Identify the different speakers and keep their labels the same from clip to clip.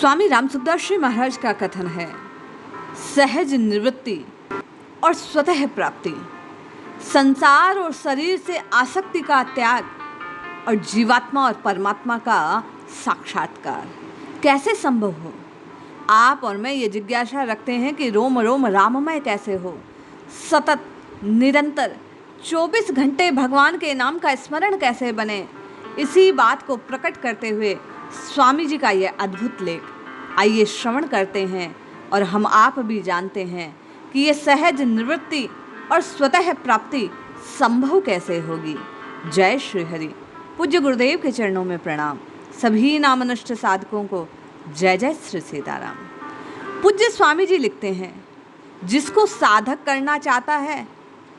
Speaker 1: स्वामी राम सुखदास जी महाराज का कथन है, सहज निवृत्ति और स्वतः प्राप्ति, संसार और शरीर से आसक्ति का त्याग और जीवात्मा और परमात्मा का साक्षात्कार कैसे संभव हो। आप और मैं ये जिज्ञासा रखते हैं कि रोम रोम राममय कैसे हो, सतत निरंतर 24 घंटे भगवान के नाम का स्मरण कैसे बने। इसी बात को प्रकट करते हुए स्वामी जी का यह अद्भुत लेख आइए श्रवण करते हैं और हम आप भी जानते हैं कि ये सहज निवृत्ति और स्वतः प्राप्ति संभव कैसे होगी। जय श्री हरि। पूज्य गुरुदेव के चरणों में प्रणाम। सभी नामनिष्ठ साधकों को जय जय श्री सीताराम। पूज्य स्वामी जी लिखते हैं, जिसको साधक करना चाहता है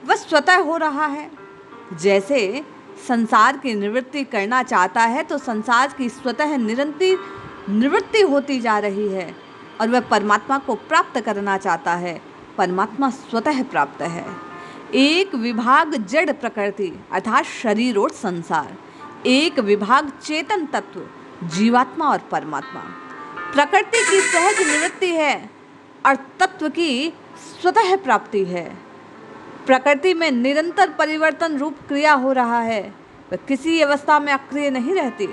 Speaker 1: वह स्वतः हो रहा है। जैसे संसार की निवृत्ति करना चाहता है तो संसार की स्वतः निरंतर निवृत्ति होती जा रही है, और वह परमात्मा को प्राप्त करना चाहता है, परमात्मा स्वतः प्राप्त है। एक विभाग जड़ प्रकृति अर्थात शरीर और संसार, एक विभाग चेतन तत्व जीवात्मा और परमात्मा। प्रकृति की सहज निवृत्ति है और तत्व की स्वतः प्राप्ति है। प्रकृति में निरंतर परिवर्तन रूप क्रिया हो रहा है, वह किसी अवस्था में अक्रिय नहीं रहती।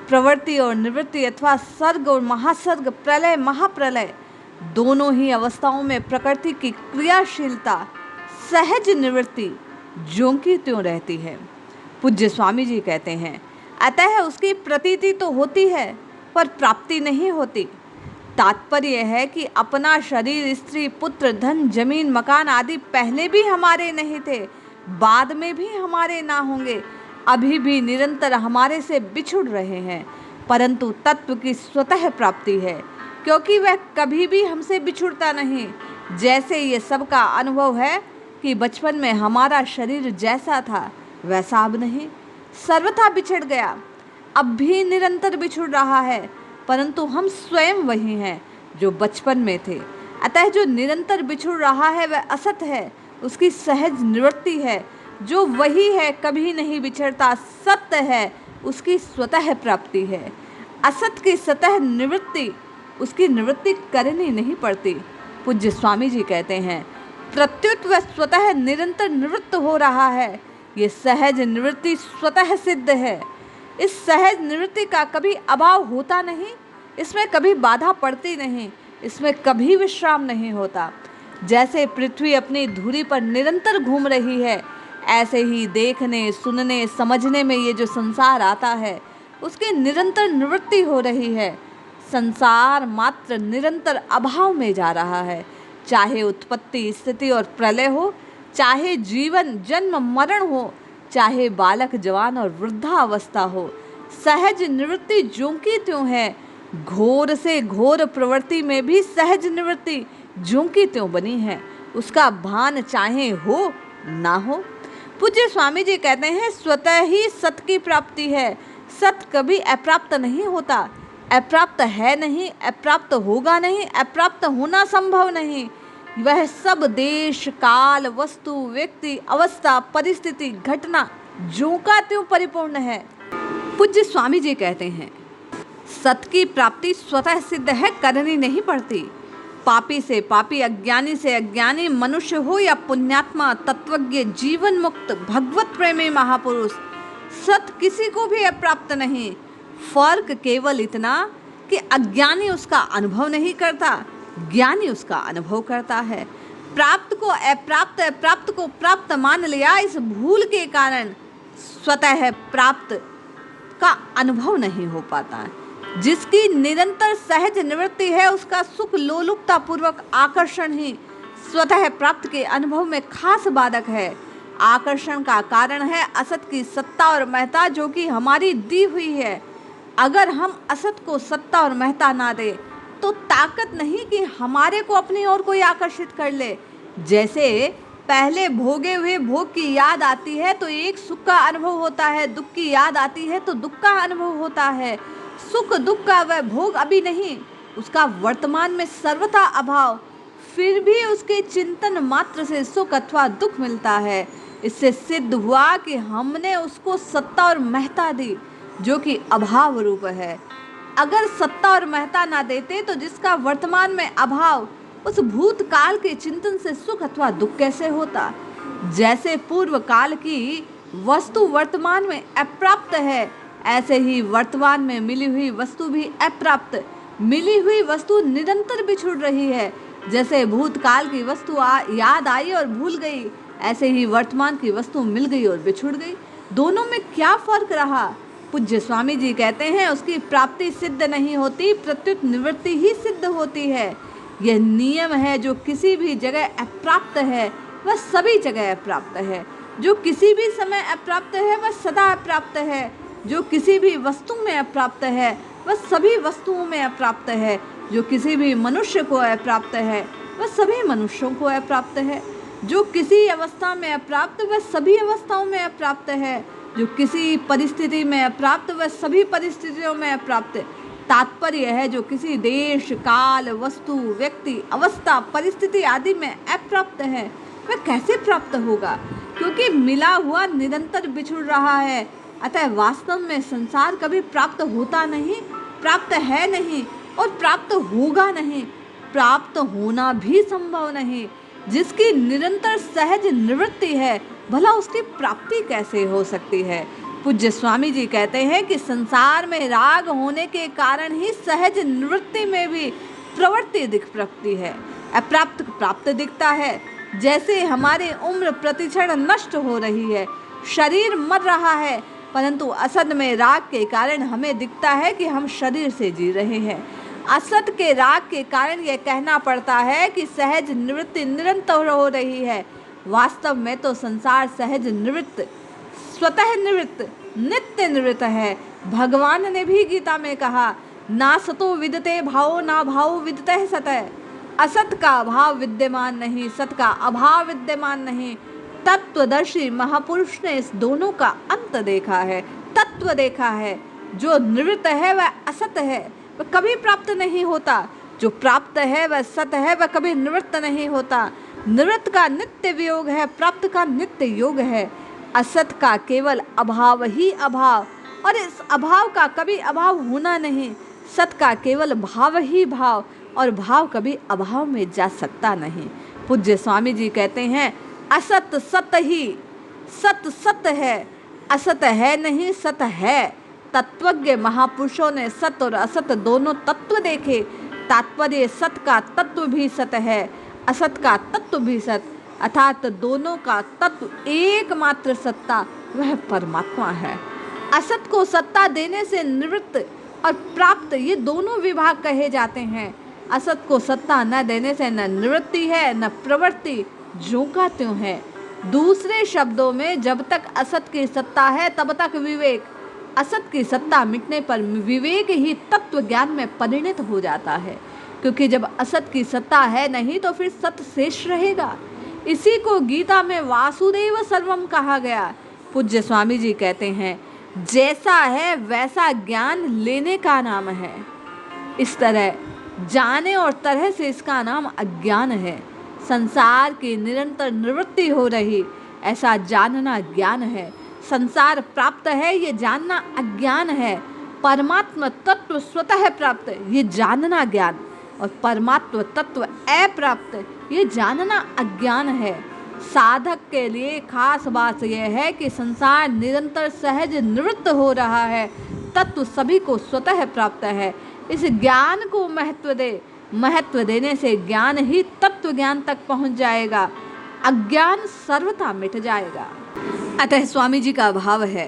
Speaker 1: प्रवृत्ति और निवृत्ति अथवा सर्ग और महासर्ग, प्रलय महाप्रलय, दोनों ही अवस्थाओं में प्रकृति की क्रियाशीलता सहज निवृत्ति ज्यों की त्यों रहती है। पूज्य स्वामी जी कहते हैं, अतः उसकी प्रतीति तो होती है पर प्राप्ति नहीं होती। तात्पर्य है कि अपना शरीर, स्त्री, पुत्र, धन, जमीन, मकान आदि पहले भी हमारे नहीं थे, बाद में भी हमारे ना होंगे, अभी भी निरंतर हमारे से बिछुड़ रहे हैं, परंतु तत्व की स्वतः प्राप्ति है, क्योंकि वह कभी भी हमसे बिछुड़ता नहीं। जैसे ये सबका अनुभव है कि बचपन में हमारा शरीर जैसा था वैसा अब नहीं, सर्वथा बिछड़ गया, अब भी निरंतर बिछुड़ रहा है, परंतु हम स्वयं वही हैं जो बचपन में थे। अतः जो निरंतर बिछुड़ रहा है वह असत है, उसकी सहज निवृत्ति है। जो वही है, कभी नहीं बिछड़ता, सत्य है, उसकी स्वतः प्राप्ति है। असत की सतह निवृत्ति, उसकी निवृत्ति करनी नहीं पड़ती। पूज्य स्वामी जी कहते हैं, प्रत्युत वह स्वतः निरंतर निवृत्त हो रहा है। ये सहज निवृत्ति स्वतः सिद्ध है। इस सहज निवृत्ति का कभी अभाव होता नहीं, इसमें कभी बाधा पड़ती नहीं, इसमें कभी विश्राम नहीं होता। जैसे पृथ्वी अपनी धुरी पर निरंतर घूम रही है, ऐसे ही देखने, सुनने, समझने में ये जो संसार आता है उसकी निरंतर निवृत्ति हो रही है। संसार मात्र निरंतर अभाव में जा रहा है, चाहे उत्पत्ति, स्थिति और प्रलय हो, चाहे जीवन, जन्म, मरण हो, चाहे बालक, जवान और वृद्धावस्था हो। सहज निवृत्ति ज्यों की त्यों है। घोर से घोर प्रवृत्ति में भी सहज निवृत्ति ज्यों की त्यों बनी है, उसका भान चाहे हो ना हो। पूज्य स्वामी जी कहते हैं, स्वतः ही सत की प्राप्ति है। सत कभी अप्राप्त नहीं होता, अप्राप्त है नहीं, अप्राप्त होगा नहीं, अप्राप्त होना संभव नहीं। वह सब देश, काल, वस्तु, व्यक्ति, अवस्था, परिस्थिति, घटना ज्यों का त्यों परिपूर्ण है। पूज्य स्वामी जी कहते हैं, सत की प्राप्ति स्वतः सिद्ध है, करनी नहीं पड़ती। पापी से पापी, अज्ञानी से अज्ञानी, मनुष्य हो या पुण्यात्मा, तत्वज्ञ, जीवन मुक्त, भगवत प्रेमी महापुरुष, सत किसी को भी अप्राप्त नहीं। फर्क केवल इतना कि अज्ञानी उसका अनुभव नहीं करता, ज्ञानी उसका अनुभव करता है। प्राप्त को अप्राप्त, अप्राप्त को प्राप्त मान लिया, इस भूल के कारण स्वतः प्राप्त का अनुभव नहीं हो पाता। जिसकी निरंतर सहज निवृत्ति है, उसका सुख लोलुपता पूर्वक आकर्षण ही स्वतः प्राप्त के अनुभव में खास बाधक है। आकर्षण का कारण है असत की सत्ता और महत्ता, जो कि हमारी दी हुई है। अगर हम असत को सत्ता और महत्ता ना दे तो ताकत नहीं कि हमारे को अपनी ओर कोई आकर्षित कर ले। जैसे पहले भोगे हुए भोग की याद आती है तो एक सुख का अनुभव होता है, दुख की याद आती है तो दुख का अनुभव होता है। सुख दुख का वह भोग अभी नहीं, उसका वर्तमान में सर्वथा अभाव, फिर भी उसके चिंतन मात्र से सुख अथवा दुख मिलता है। इससे सिद्ध हुआ कि हमने उसको सत्ता और महत्ता दी, जो कि अभाव रूप है। अगर सत्ता और महत्ता ना देते तो जिसका वर्तमान में अभाव, उस भूतकाल के चिंतन से सुख अथवा दुख कैसे होता। जैसे पूर्व काल की वस्तु वर्तमान में अप्राप्त है, ऐसे ही वर्तमान में मिली हुई वस्तु भी अप्राप्त। मिली हुई वस्तु निरंतर बिछुड़ रही है। जैसे भूतकाल की वस्तु याद आई और भूल गई, ऐसे ही वर्तमान की वस्तु मिल गई और बिछुड़ गई। दोनों में क्या फर्क रहा। पूज्य स्वामी जी कहते हैं, उसकी प्राप्ति सिद्ध नहीं होती, प्रत्युत निवृत्ति ही सिद्ध होती है। यह नियम है, जो किसी भी जगह अप्राप्त है वह सभी जगह अप्राप्त है। जो किसी भी समय अप्राप्त है वह सदा अप्राप्त है। जो किसी भी वस्तु में अप्राप्त है वह सभी वस्तुओं में अप्राप्त है। जो किसी भी मनुष्य को अप्राप्त है वह सभी मनुष्यों को अप्राप्त है। जो किसी अवस्था में अप्राप्त वह सभी अवस्थाओं में अप्राप्त है। जो किसी परिस्थिति में अप्राप्त वह सभी परिस्थितियों में अप्राप्त। तात्पर्य है, जो किसी देश, काल, वस्तु, व्यक्ति, अवस्था, परिस्थिति आदि में अप्राप्त है वह कैसे प्राप्त होगा, क्योंकि मिला हुआ निरंतर बिछुड़ रहा है। अतः वास्तव में संसार कभी प्राप्त होता नहीं, प्राप्त है नहीं और प्राप्त होगा नहीं, प्राप्त होना भी संभव नहीं। जिसकी निरंतर सहज निवृत्ति है, भला उसकी प्राप्ति कैसे हो सकती है। पूज्य स्वामी जी कहते हैं कि संसार में राग होने के कारण ही सहज निवृत्ति में भी प्रवृत्ति दिख प्रकटती है, अप्राप्त प्राप्त दिखता है। जैसे हमारी उम्र प्रतिक्षण नष्ट हो रही है, शरीर मर रहा है, परंतु असत में राग के कारण हमें दिखता है कि हम शरीर से जी रहे हैं। असत के राग के कारण यह कहना पड़ता है कि सहज निवृत्ति निरंतर हो रही है। वास्तव में तो संसार सहज निवृत्त, स्वतः निवृत्त, नित्य निवृत्त है। भगवान ने भी गीता में कहा, ना सतो विदते भावो ना भावो विदते सतः। असत का अभाव विद्यमान नहीं, सत का अभाव विद्यमान नहीं। तत्वदर्शी महापुरुष ने इस दोनों का अंत देखा है, तत्व देखा है। जो निवृत्त है वह असत है, वह कभी प्राप्त नहीं होता। जो प्राप्त है वह सत है, वह कभी निवृत्त नहीं होता। निवृत्त का नित्य वियोग है, प्राप्त का नित्य योग है। असत का केवल अभाव ही अभाव, और इस अभाव का कभी अभाव होना नहीं। सत का केवल भाव ही भाव, और भाव कभी अभाव में जा सकता नहीं। पूज्य स्वामी जी कहते हैं, असत सत ही, सत सत है, असत है नहीं, सत है। तत्वज्ञ महापुरुषों ने सत और असत दोनों तत्व देखे। तात्पर्य, सत का तत्व भी सत है, असत का तत्व भी सत, अर्थात दोनों का तत्व एकमात्र सत्ता वह परमात्मा है। असत को सत्ता देने से निवृत्त और प्राप्त ये दोनों विभाग कहे जाते हैं। असत को सत्ता न देने से न निवृत्ति है न प्रवृत्ति, ज्यों का त्यों है। दूसरे शब्दों में, जब तक असत की सत्ता है तब तक विवेक, असत की सत्ता मिटने पर विवेक ही तत्व ज्ञान में परिणत हो जाता है। क्योंकि जब असत की सत्ता है नहीं तो फिर सत शेष रहेगा। इसी को गीता में वासुदेव सर्वम कहा गया। पूज्य स्वामी जी कहते हैं, जैसा है वैसा ज्ञान लेने का नाम है। इस तरह जाने और तरह से इसका नाम अज्ञान है। संसार की निरंतर निवृत्ति हो रही, ऐसा जानना ज्ञान है। संसार प्राप्त है, ये जानना अज्ञान है। परमात्मा तत्व स्वतः प्राप्त, ये जानना ज्ञान, और परमात्मा तत्व अप्राप्त, ये जानना अज्ञान है। साधक के लिए खास बात यह है कि संसार निरंतर सहज निवृत्त हो रहा है, तत्व सभी को स्वतः प्राप्त है। इस ज्ञान को महत्व दे, महत्व देने से ज्ञान ही तत्व ज्ञान तक पहुंच जाएगा, अज्ञान सर्वथा मिट जाएगा। अतः स्वामी जी का भाव है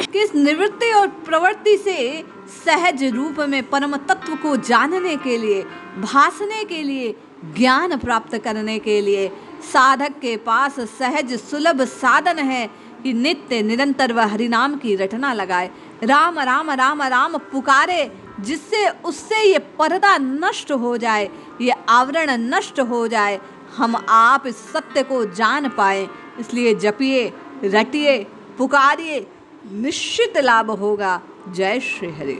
Speaker 1: कि इस निवृत्ति और प्रवृत्ति से सहज रूप में परम तत्व को जानने के लिए, भासने के लिए, ज्ञान प्राप्त करने के लिए साधक के पास सहज सुलभ साधन है कि नित्य निरंतर वह हरिनाम की रटना लगाए, राम राम राम राम पुकारे, जिससे उससे ये पर्दा नष्ट हो जाए, ये आवरण नष्ट हो जाए, हम आप इस सत्य को जान पाए। इसलिए जपिए, रटिए, पुकारिए, निश्चित लाभ होगा। जय श्री हरि।